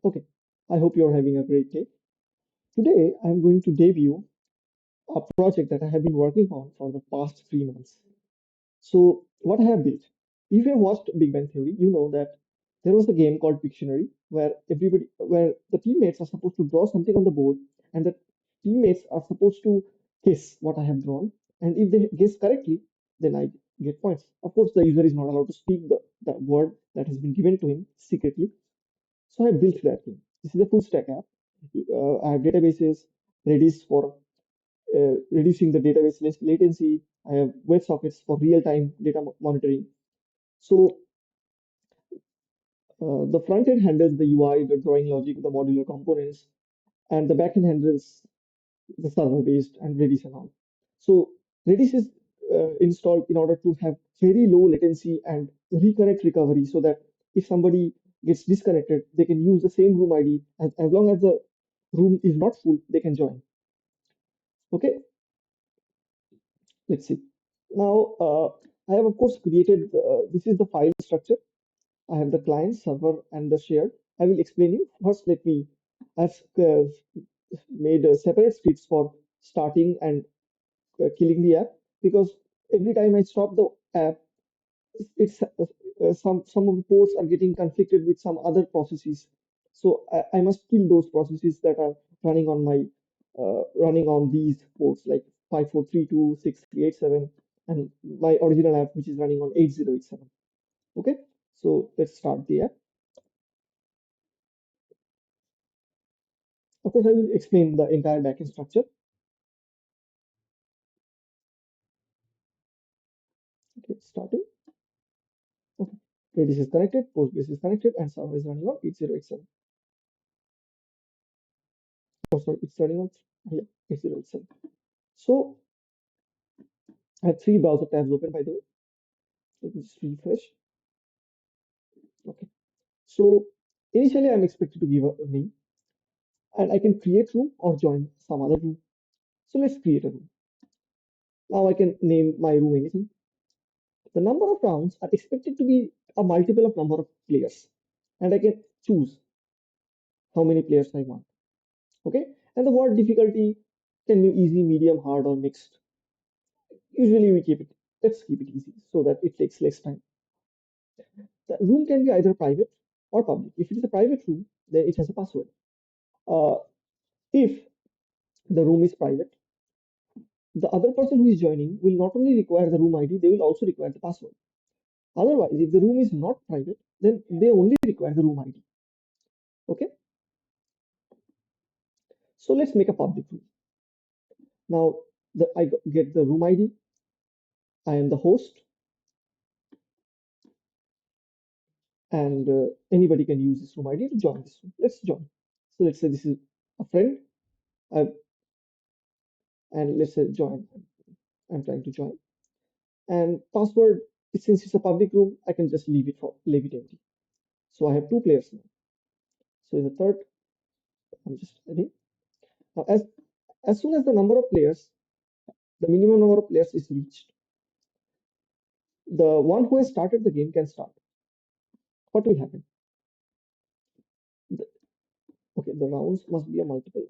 Okay, I hope you're having a great day. Today, I'm going to debut a project that I have been working on for the past 3 months. So, what I have built, if you have watched Big Bang Theory, you know that there was a game called Pictionary where the teammates are supposed to draw something on the board, and the teammates are supposed to guess what I have drawn. And if they guess correctly, then I get points. Of course, the user is not allowed to speak the word that has been given to him secretly. So I built that thing. This is a full stack app. I have databases, Redis for reducing the database latency. I have WebSockets for real-time data monitoring. So the front end handles the UI, the drawing logic, the modular components, and the backend handles the server-based and Redis and all. So Redis is installed in order to have very low latency and reconnect recovery so that if somebody gets disconnected, they can use the same room ID as long as the room is not full, they can join. Okay, let's see. Now, I have of course created, this is the file structure. I have the client, server, and the shared. I will explain you. First, I've made separate scripts for starting and killing the app because every time I stop the app, it's some of the ports are getting conflicted with some other processes. So I must kill those processes that are running on my running on these ports like 5432, 6387, and my original app which is running on 8087. Okay, so let's start the app. Of course, I will explain the entire backend structure. Okay, starting. Okay, Redis is connected, Postgres is connected, and server is running on 8087. Oh, sorry, it's running on, yeah, 8087. So I have three browser tabs open, by the way. Let me just refresh. Okay. So initially, I'm expected to give a name, and I can create room or join some other room. So let's create a room. Now I can name my room anything. The number of rounds are expected to be a multiple of number of players, and I can choose how many players I want. Okay. And the word difficulty can be easy, medium, hard, or mixed. Usually we keep it. Let's keep it easy so that it takes less time. The room can be either private or public. If it is a private room, then it has a password. Uh, if the room is private, the other person who is joining will not only require the room ID, they will also require the password. Otherwise, if the room is not private, then they only require the room ID. Okay, so let's make a public room. Now, I get the room ID. I am the host, and anybody can use this room ID to join this room. Let's join. So let's say this is a friend, I, and let's say join. I'm trying to join. And password, since it's a public room, I can just leave it empty. So I have two players now. So in the third, I'm just adding. Now, as soon as the number of players, the minimum number of players is reached, the one who has started the game can start. What will happen? The, okay, the rounds must be a multiple.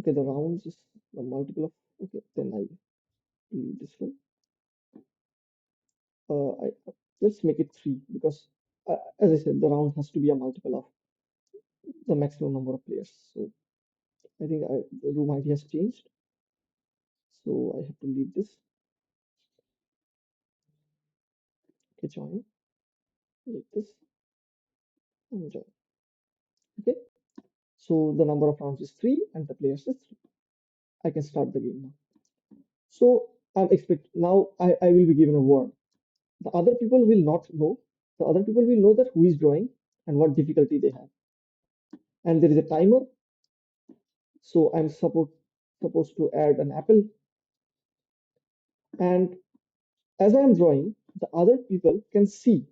Okay, the rounds is a multiple of. Okay, then I leave this one. Let's make it three because, as I said, the round has to be a multiple of the maximum number of players. So I think the room ID has changed. So I have to leave this. Okay, join. Leave this and join. Okay. So the number of rounds is three and the players is three. I can start the game now. So I'm expect now I will be given a word. The other people will not know. The other people will know that who is drawing and what difficulty they have. And there is a timer. So I'm supposed to add an apple. And as I am drawing, the other people can see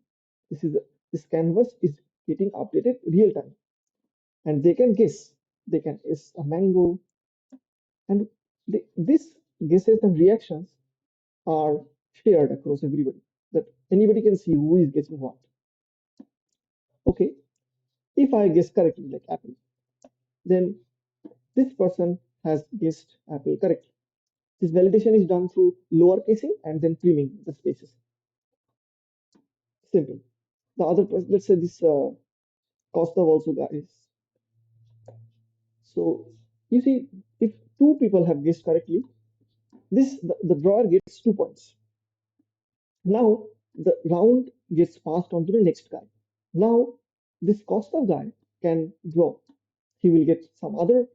this is this canvas is getting updated real time. And they can guess. They can guess a mango. And this guesses and reactions are shared across everybody, that anybody can see who is getting what. Okay, If I guess correctly, like Apple, then this person has guessed Apple correctly. This validation is done through lower casing and then priming the spaces. Simple. The other person, let's say this Costa also guys. So you see, if two people have guessed correctly, the drawer gets 2 points. Now the round gets passed on to the next guy. Now this Costa guy can draw. He will get some other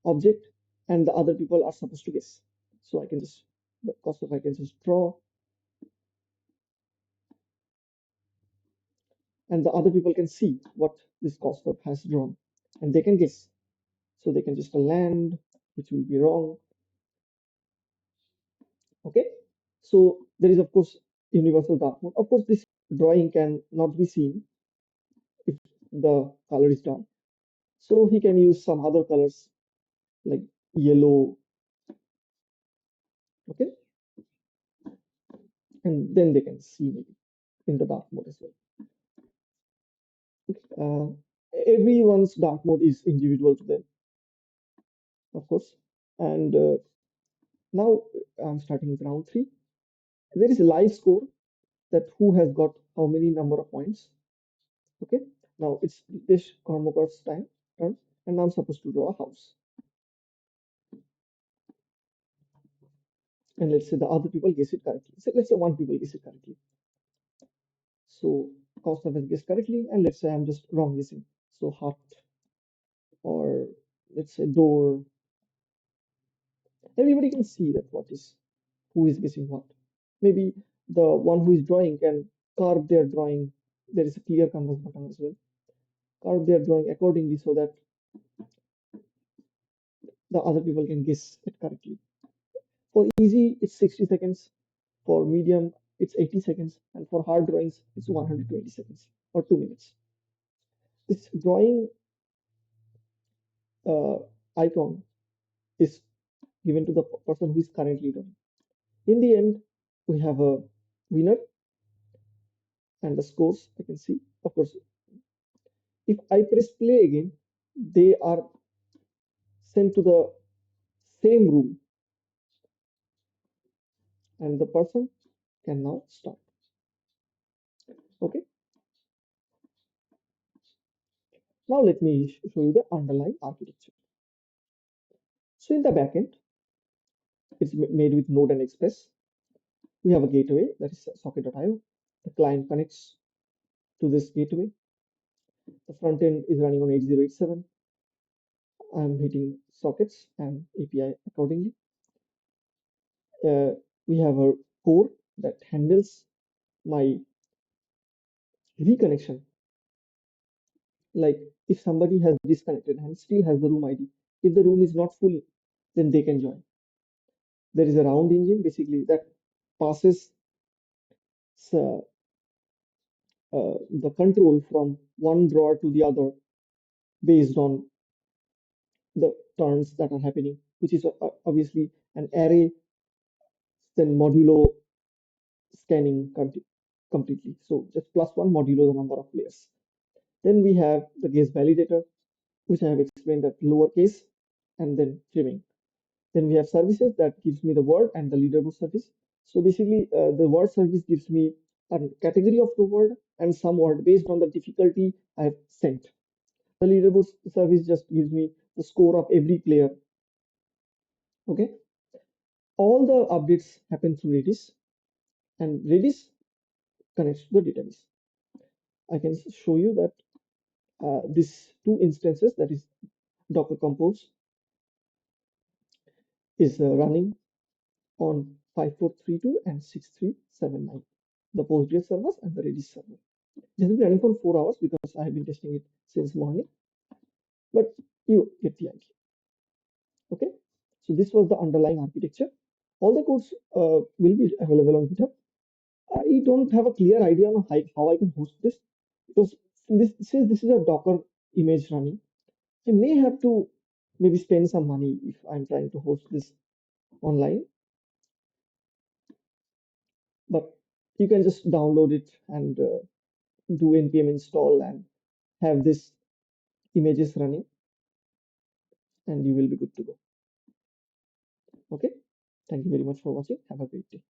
object, and the other people are supposed to guess. So I can just the Costa I can just draw, and the other people can see what this Costa has drawn, and they can guess. So they can just land, which will be wrong. Okay. So there is of course universal dark mode. Of course, this drawing can not be seen if the color is dark. So he can use some other colors like yellow, okay, and then they can see maybe in the dark mode as well. Okay. Everyone's dark mode is individual to them, of course. And now I'm starting with round three. There is a live score that who has got how many number of points. Okay. Now it's this Kormakar's turn, and I'm supposed to draw a house. And let's say the other people guess it correctly. So let's say one people guess it correctly. So Costa has guessed correctly, and let's say I'm just wrong guessing. So heart, or let's say door. Everybody can see that what is who is guessing what. Maybe the one who is drawing can carve their drawing. There is a clear canvas button as well. Carve their drawing accordingly so that the other people can guess it correctly. For easy, it's 60 seconds. For medium, it's 80 seconds. And for hard drawings, it's 120 seconds or 2 minutes. This drawing uh, icon is given to the person who is currently drawing. In the end, we have a winner and the scores I can see. Of course, if I press play again, they are sent to the same room and the person can now start. Okay, now let me show you the underlying architecture. So in the backend, it's made with Node and Express. We have a gateway that is socket.io. The client connects to this gateway. The front end is running on 8087. I'm hitting sockets and API accordingly. We have a core that handles my reconnection. Like if somebody has disconnected and still has the room ID, if the room is not full, then they can join. There is a round engine basically that passes uh, the control from one drawer to the other based on the turns that are happening, which is obviously an array, then modulo scanning completely. So just plus one modulo the number of layers. Then we have the guess validator, which I have explained at lowercase, and then trimming. Then we have services that gives me the word and the leaderboard service. So basically, the word service gives me a category of the word and some word based on the difficulty I have sent. The leaderboard service just gives me the score of every player. Okay, all the updates happen through Redis, and Redis connects to the database. I can show you that these two instances, that is Docker Compose, is running on 5432 and 6379, the Postgres servers and the Redis server. This will be running for 4 hours because I have been testing it since morning, but you get the idea. Okay, so this was the underlying architecture. All the codes will be available on GitHub. I don't have a clear idea on how I can host this because since this is a Docker image running, I may have to maybe spend some money if I'm trying to host this online. But you can just download it and do npm install and have this images running, and you will be good to go. Okay. Thank you very much for watching. Have a great day.